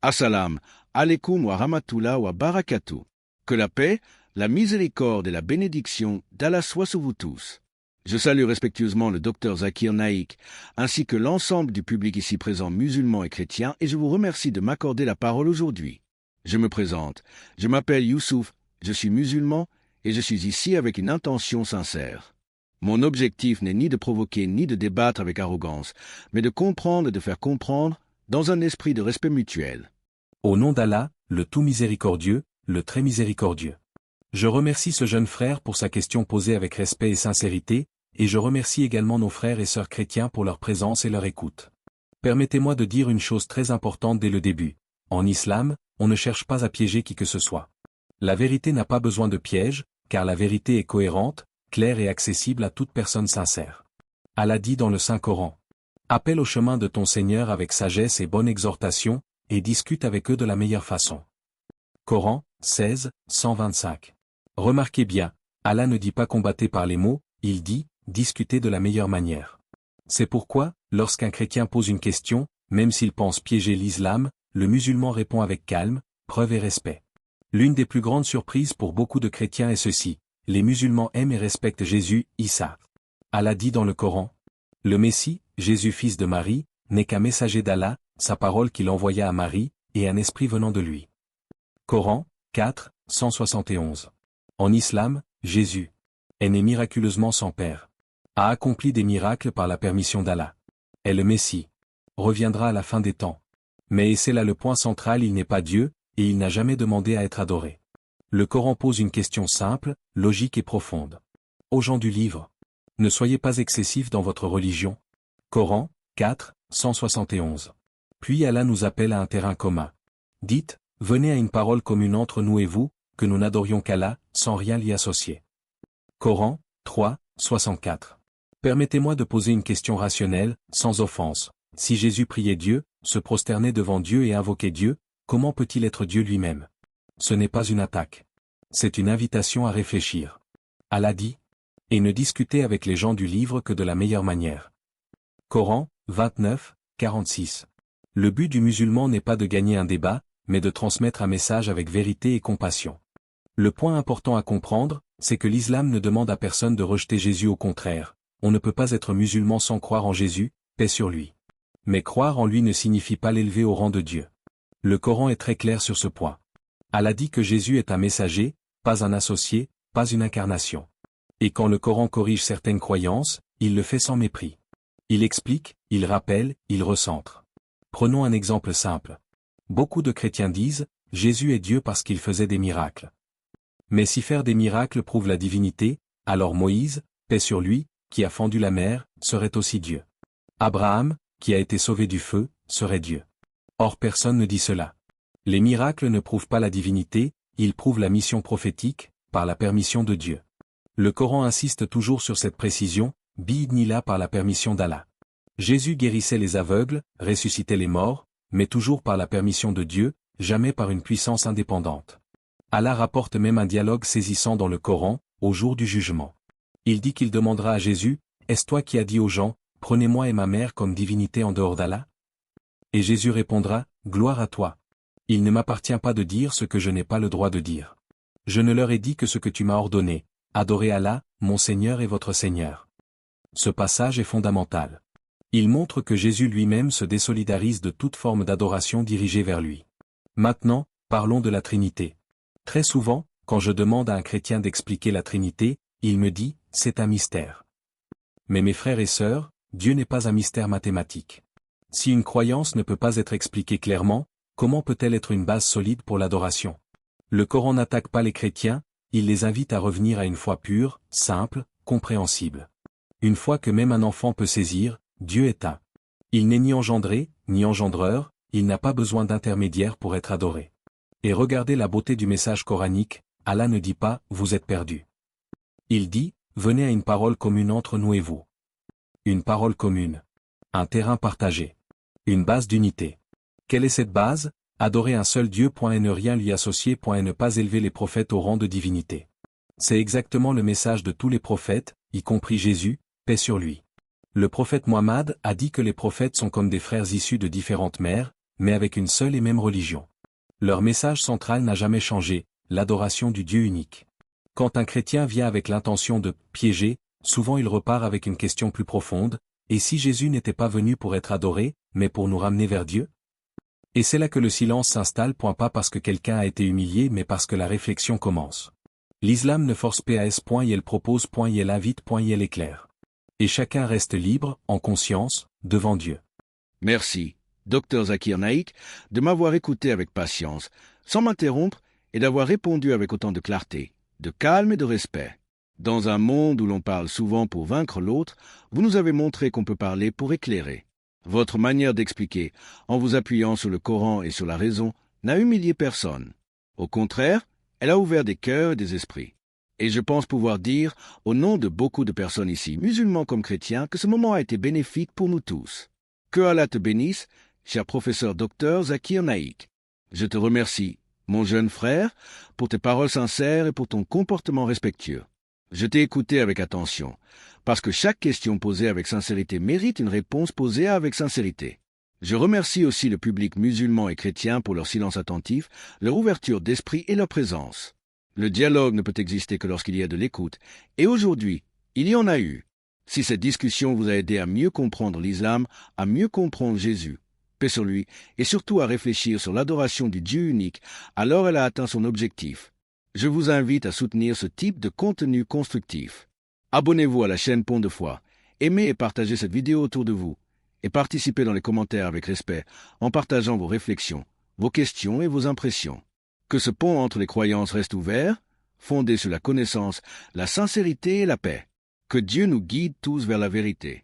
Assalam, alaikum wa rahmatullah wa barakatuh. Que la paix, la miséricorde et la bénédiction d'Allah soient sur vous tous. Je salue respectueusement le docteur Zakir Naik, ainsi que l'ensemble du public ici présent musulman et chrétien, et je vous remercie de m'accorder la parole aujourd'hui. Je me présente, je m'appelle Youssouf, je suis musulman, et je suis ici avec une intention sincère. Mon objectif n'est ni de provoquer ni de débattre avec arrogance, mais de comprendre et de faire comprendre dans un esprit de respect mutuel. Au nom d'Allah, le tout miséricordieux, le très miséricordieux. Je remercie ce jeune frère pour sa question posée avec respect et sincérité, et je remercie également nos frères et sœurs chrétiens pour leur présence et leur écoute. Permettez-moi de dire une chose très importante dès le début. En islam, on ne cherche pas à piéger qui que ce soit. La vérité n'a pas besoin de piège, car la vérité est cohérente, claire et accessible à toute personne sincère. Allah dit dans le Saint-Coran. Appelle au chemin de ton Seigneur avec sagesse et bonne exhortation, et discute avec eux de la meilleure façon. Coran, 16, 125. Remarquez bien, Allah ne dit pas combattez par les mots, il dit, discutez de la meilleure manière. C'est pourquoi, lorsqu'un chrétien pose une question, même s'il pense piéger l'islam, le musulman répond avec calme, preuve et respect. L'une des plus grandes surprises pour beaucoup de chrétiens est ceci, les musulmans aiment et respectent Jésus, Issa. Allah dit dans le Coran. Le Messie, Jésus fils de Marie, n'est qu'un messager d'Allah, sa parole qu'il envoya à Marie, et un esprit venant de lui. Coran, 4, 171. En islam, Jésus est né miraculeusement sans père. A accompli des miracles par la permission d'Allah. Est le Messie. Reviendra à la fin des temps. Mais et c'est là le point central, il n'est pas Dieu, et il n'a jamais demandé à être adoré. Le Coran pose une question simple, logique et profonde. Aux gens du livre. Ne soyez pas excessifs dans votre religion. Coran, 4, 171. Puis Allah nous appelle à un terrain commun. Dites, venez à une parole commune entre nous et vous, que nous n'adorions qu'Allah, sans rien l'y associer. Coran, 3, 64. Permettez-moi de poser une question rationnelle, sans offense. Si Jésus priait Dieu, se prosternait devant Dieu et invoquait Dieu, comment peut-il être Dieu lui-même? Ce n'est pas une attaque. C'est une invitation à réfléchir. Allah dit, et ne discutez avec les gens du livre que de la meilleure manière. Coran, 29, 46. Le but du musulman n'est pas de gagner un débat, mais de transmettre un message avec vérité et compassion. Le point important à comprendre, c'est que l'islam ne demande à personne de rejeter Jésus, au contraire. On ne peut pas être musulman sans croire en Jésus, paix sur lui. Mais croire en lui ne signifie pas l'élever au rang de Dieu. Le Coran est très clair sur ce point. Allah dit que Jésus est un messager, pas un associé, pas une incarnation. Et quand le Coran corrige certaines croyances, il le fait sans mépris. Il explique, il rappelle, il recentre. Prenons un exemple simple. Beaucoup de chrétiens disent, Jésus est Dieu parce qu'il faisait des miracles. Mais si faire des miracles prouve la divinité, alors Moïse, paix sur lui, qui a fendu la mer, serait aussi Dieu. Abraham, qui a été sauvé du feu, serait Dieu. Or personne ne dit cela. Les miracles ne prouvent pas la divinité, ils prouvent la mission prophétique, par la permission de Dieu. Le Coran insiste toujours sur cette précision, bi'idnillah par la permission d'Allah. Jésus guérissait les aveugles, ressuscitait les morts, mais toujours par la permission de Dieu, jamais par une puissance indépendante. Allah rapporte même un dialogue saisissant dans le Coran, au jour du jugement. Il dit qu'il demandera à Jésus, « Est-ce toi qui as dit aux gens, prenez-moi et ma mère comme divinité en dehors d'Allah ?» Et Jésus répondra, « Gloire à toi. Il ne m'appartient pas de dire ce que je n'ai pas le droit de dire. Je ne leur ai dit que ce que tu m'as ordonné, adorez Allah, mon Seigneur et votre Seigneur. » Ce passage est fondamental. Il montre que Jésus lui-même se désolidarise de toute forme d'adoration dirigée vers lui. Maintenant, parlons de la Trinité. Très souvent, quand je demande à un chrétien d'expliquer la Trinité, il me dit, c'est un mystère. Mais mes frères et sœurs, Dieu n'est pas un mystère mathématique. Si une croyance ne peut pas être expliquée clairement, comment peut-elle être une base solide pour l'adoration? Le Coran n'attaque pas les chrétiens, il les invite à revenir à une foi pure, simple, compréhensible. Une foi que même un enfant peut saisir, Dieu est un. Il n'est ni engendré, ni engendreur, il n'a pas besoin d'intermédiaire pour être adoré. Et regardez la beauté du message coranique, Allah ne dit pas, vous êtes perdus. Il dit, venez à une parole commune entre nous et vous. Une parole commune. Un terrain partagé. Une base d'unité. Quelle est cette base? Adorer un seul Dieu et ne rien lui associer et ne pas élever les prophètes au rang de divinité. C'est exactement le message de tous les prophètes, y compris Jésus, paix sur lui. Le prophète Mohammed a dit que les prophètes sont comme des frères issus de différentes mères, mais avec une seule et même religion. Leur message central n'a jamais changé, l'adoration du Dieu unique. Quand un chrétien vient avec l'intention de piéger, souvent il repart avec une question plus profonde, et si Jésus n'était pas venu pour être adoré, mais pour nous ramener vers Dieu? Et c'est là que le silence s'installe, pas parce que quelqu'un a été humilié, mais parce que la réflexion commence. L'islam ne force pas, il propose, il invite, il éclaire. Et chacun reste libre, en conscience, devant Dieu. Merci, Dr Zakir Naik, de m'avoir écouté avec patience, sans m'interrompre, et d'avoir répondu avec autant de clarté, de calme et de respect. Dans un monde où l'on parle souvent pour vaincre l'autre, vous nous avez montré qu'on peut parler pour éclairer. Votre manière d'expliquer, en vous appuyant sur le Coran et sur la raison, n'a humilié personne. Au contraire, elle a ouvert des cœurs et des esprits. Et je pense pouvoir dire, au nom de beaucoup de personnes ici, musulmans comme chrétiens, que ce moment a été bénéfique pour nous tous. Que Allah te bénisse, cher professeur Dr Zakir Naik. Je te remercie, mon jeune frère, pour tes paroles sincères et pour ton comportement respectueux. Je t'ai écouté avec attention, parce que chaque question posée avec sincérité mérite une réponse posée avec sincérité. Je remercie aussi le public musulman et chrétien pour leur silence attentif, leur ouverture d'esprit et leur présence. Le dialogue ne peut exister que lorsqu'il y a de l'écoute, et aujourd'hui, il y en a eu. Si cette discussion vous a aidé à mieux comprendre l'islam, à mieux comprendre Jésus, paix sur lui, et surtout à réfléchir sur l'adoration du Dieu unique, alors elle a atteint son objectif. Je vous invite à soutenir ce type de contenu constructif. Abonnez-vous à la chaîne Pont de Foi, aimez et partagez cette vidéo autour de vous, et participez dans les commentaires avec respect en partageant vos réflexions, vos questions et vos impressions. Que ce pont entre les croyances reste ouvert, fondé sur la connaissance, la sincérité et la paix. Que Dieu nous guide tous vers la vérité.